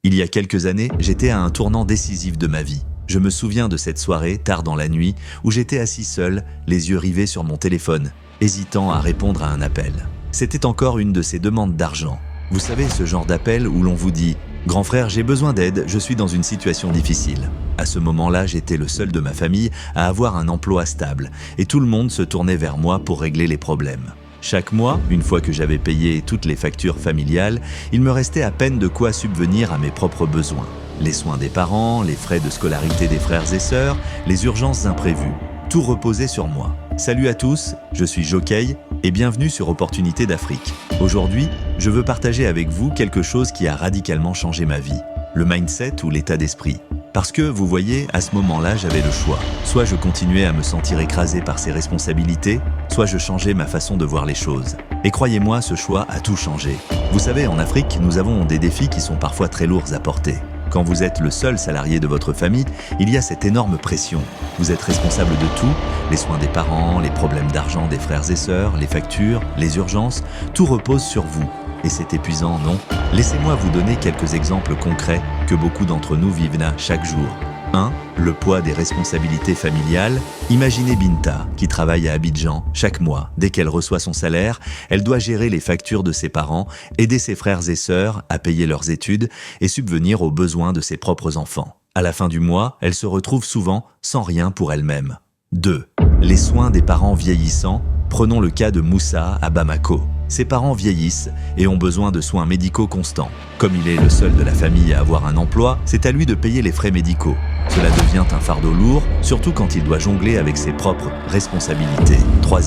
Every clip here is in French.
Il y a quelques années, j'étais à un tournant décisif de ma vie. Je me souviens de cette soirée, tard dans la nuit, où j'étais assis seul, les yeux rivés sur mon téléphone, hésitant à répondre à un appel. C'était encore une de ces demandes d'argent. Vous savez, ce genre d'appel où l'on vous dit « Grand frère, j'ai besoin d'aide, je suis dans une situation difficile ». À ce moment-là, j'étais le seul de ma famille à avoir un emploi stable, et tout le monde se tournait vers moi pour régler les problèmes. Chaque mois, une fois que j'avais payé toutes les factures familiales, il me restait à peine de quoi subvenir à mes propres besoins. Les soins des parents, les frais de scolarité des frères et sœurs, les urgences imprévues. Tout reposait sur moi. Salut à tous, je suis Jockey et bienvenue sur Opportunités d'Afrique. Aujourd'hui, je veux partager avec vous quelque chose qui a radicalement changé ma vie. Le mindset ou l'état d'esprit. Parce que, vous voyez, à ce moment-là, j'avais le choix. Soit je continuais à me sentir écrasé par ces responsabilités, soit je changeais ma façon de voir les choses. Et croyez-moi, ce choix a tout changé. Vous savez, en Afrique, nous avons des défis qui sont parfois très lourds à porter. Quand vous êtes le seul salarié de votre famille, il y a cette énorme pression. Vous êtes responsable de tout, les soins des parents, les problèmes d'argent des frères et sœurs, les factures, les urgences, tout repose sur vous. Et c'est épuisant, non? Laissez-moi vous donner quelques exemples concrets que beaucoup d'entre nous vivent là chaque jour. 1. Le poids des responsabilités familiales. Imaginez Binta, qui travaille à Abidjan. Chaque mois, dès qu'elle reçoit son salaire, elle doit gérer les factures de ses parents, aider ses frères et sœurs à payer leurs études et subvenir aux besoins de ses propres enfants. À la fin du mois, elle se retrouve souvent sans rien pour elle-même. 2. Les soins des parents vieillissants. Prenons le cas de Moussa à Bamako. Ses parents vieillissent et ont besoin de soins médicaux constants. Comme il est le seul de la famille à avoir un emploi, c'est à lui de payer les frais médicaux. Cela devient un fardeau lourd, surtout quand il doit jongler avec ses propres responsabilités. 3.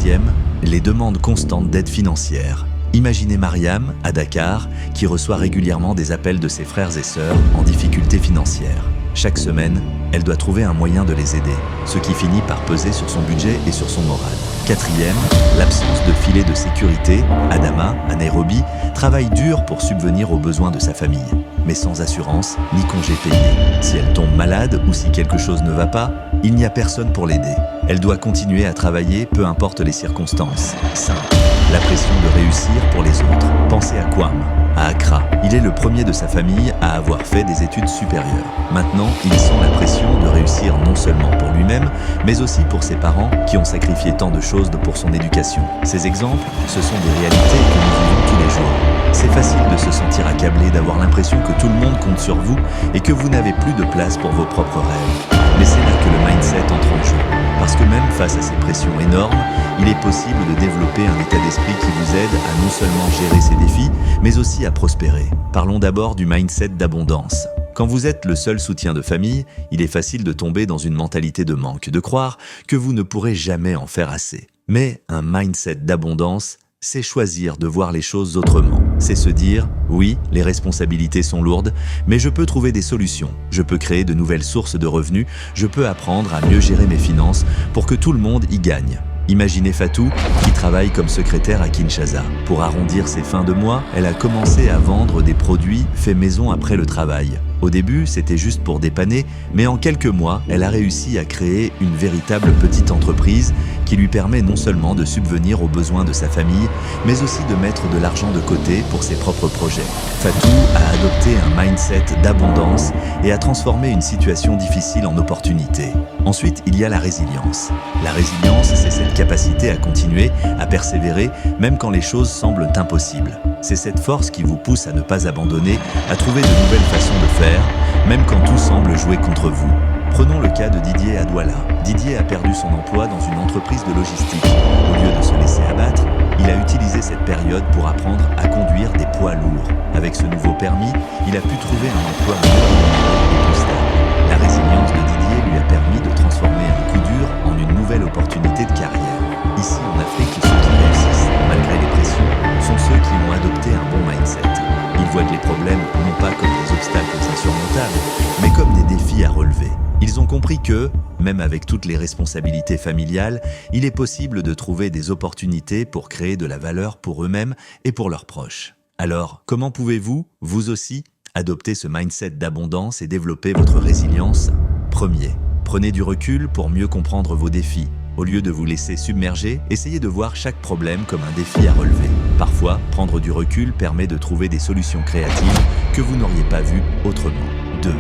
Les demandes constantes d'aide financière. Imaginez Mariam, à Dakar, qui reçoit régulièrement des appels de ses frères et sœurs en difficulté financière. Chaque semaine, elle doit trouver un moyen de les aider, ce qui finit par peser sur son budget et sur son moral. 4. L'absence de filet de sécurité. Adama, à Nairobi, travaille dur pour subvenir aux besoins de sa famille, mais sans assurance ni congé payé. Si elle tombe malade ou si quelque chose ne va pas, il n'y a personne pour l'aider. Elle doit continuer à travailler, peu importe les circonstances. 5. La pression de réussir pour les autres. Pensez à Kwam, à Accra. Il est le premier de sa famille à avoir fait des études supérieures. Maintenant, il sent la pression de réussir non seulement pour lui-même, mais aussi pour ses parents qui ont sacrifié tant de choses pour son éducation. Ces exemples, ce sont des réalités que nous vivons tous les jours. C'est facile de se sentir accablé, d'avoir l'impression que tout le monde compte sur vous et que vous n'avez plus de place pour vos propres rêves. Mais c'est là que le mindset entre en jeu. Parce que même face à ces pressions énormes, il est possible de développer un état d'esprit qui vous aide à non seulement gérer ces défis, mais aussi à prospérer. Parlons d'abord du mindset d'abondance. Quand vous êtes le seul soutien de famille, il est facile de tomber dans une mentalité de manque, de croire que vous ne pourrez jamais en faire assez. Mais un mindset d'abondance, c'est choisir de voir les choses autrement. C'est se dire, oui, les responsabilités sont lourdes, mais je peux trouver des solutions. Je peux créer de nouvelles sources de revenus, je peux apprendre à mieux gérer mes finances pour que tout le monde y gagne. Imaginez Fatou, qui travaille comme secrétaire à Kinshasa. Pour arrondir ses fins de mois, elle a commencé à vendre des produits faits maison après le travail. Au début, c'était juste pour dépanner, mais en quelques mois, elle a réussi à créer une véritable petite entreprise qui lui permet non seulement de subvenir aux besoins de sa famille, mais aussi de mettre de l'argent de côté pour ses propres projets. Fatou a adopté un mindset d'abondance et a transformé une situation difficile en opportunité. Ensuite, il y a la résilience. La résilience, c'est cette capacité à continuer, à persévérer, même quand les choses semblent impossibles. C'est cette force qui vous pousse à ne pas abandonner, à trouver de nouvelles façons de faire, même quand tout semble jouer contre vous. Prenons le cas de Didier à Douala. Didier a perdu son emploi dans une entreprise de logistique. Au lieu de se laisser abattre, il a utilisé cette période pour apprendre à conduire des poids lourds. Avec ce nouveau permis, il a pu trouver un emploi mieux rémunéré et plus stable. La résilience de Didier lui a permis de transformer un coup dur en une nouvelle opportunité de carrière. Ici en Afrique, ceux qui réussissent, malgré les pressions, sont ceux qui ont adopté un bon mindset. Ils voient les problèmes non pas comme des obstacles insurmontables, mais comme des défis à relever. Ils ont compris que, même avec toutes les responsabilités familiales, il est possible de trouver des opportunités pour créer de la valeur pour eux-mêmes et pour leurs proches. Alors, comment pouvez-vous, vous aussi, adopter ce mindset d'abondance et développer votre résilience? Premier, prenez du recul pour mieux comprendre vos défis. Au lieu de vous laisser submerger, essayez de voir chaque problème comme un défi à relever. Parfois, prendre du recul permet de trouver des solutions créatives que vous n'auriez pas vues autrement. 2.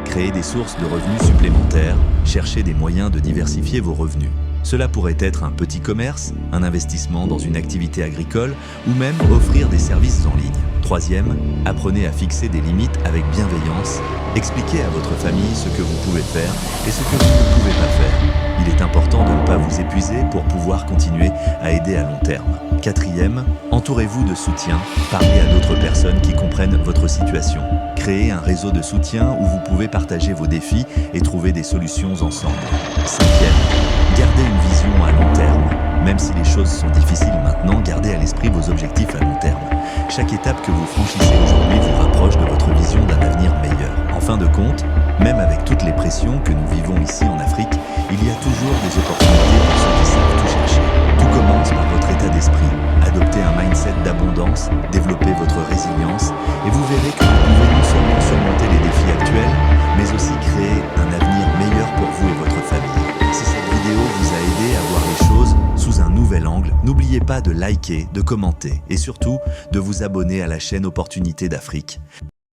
Créer des sources de revenus supplémentaires. Cherchez des moyens de diversifier vos revenus. Cela pourrait être un petit commerce, un investissement dans une activité agricole ou même offrir des services en ligne. 3e, apprenez à fixer des limites avec bienveillance. Expliquez à votre famille ce que vous pouvez faire et ce que vous ne pouvez pas faire. Il est important de ne pas vous épuiser pour pouvoir continuer à aider à long terme. 4e, entourez-vous de soutien. Parlez à d'autres personnes qui comprennent votre situation. Créez un réseau de soutien où vous pouvez partager vos défis et trouver des solutions ensemble. 5e, gardez une vision à long terme. Même si les choses sont difficiles maintenant, gardez à l'esprit vos objectifs à long terme. Chaque étape que vous franchissez aujourd'hui vous rapproche de votre vision d'un avenir meilleur. En fin de compte, même avec toutes les pressions que nous vivons ici en Afrique, il y a toujours des opportunités pour ceux qui savent tout chercher. Tout commence par votre état d'esprit. Adoptez un mindset d'abondance, développez votre résilience et vous verrez que vous pouvez non seulement surmonter les défis actuels, mais aussi créer un avenir meilleur pour vous et votre famille. Si cette vidéo vous a aidé à voir les choses sous un nouvel angle, n'oubliez pas de liker, de commenter et surtout de vous abonner à la chaîne Opportunités d'Afrique.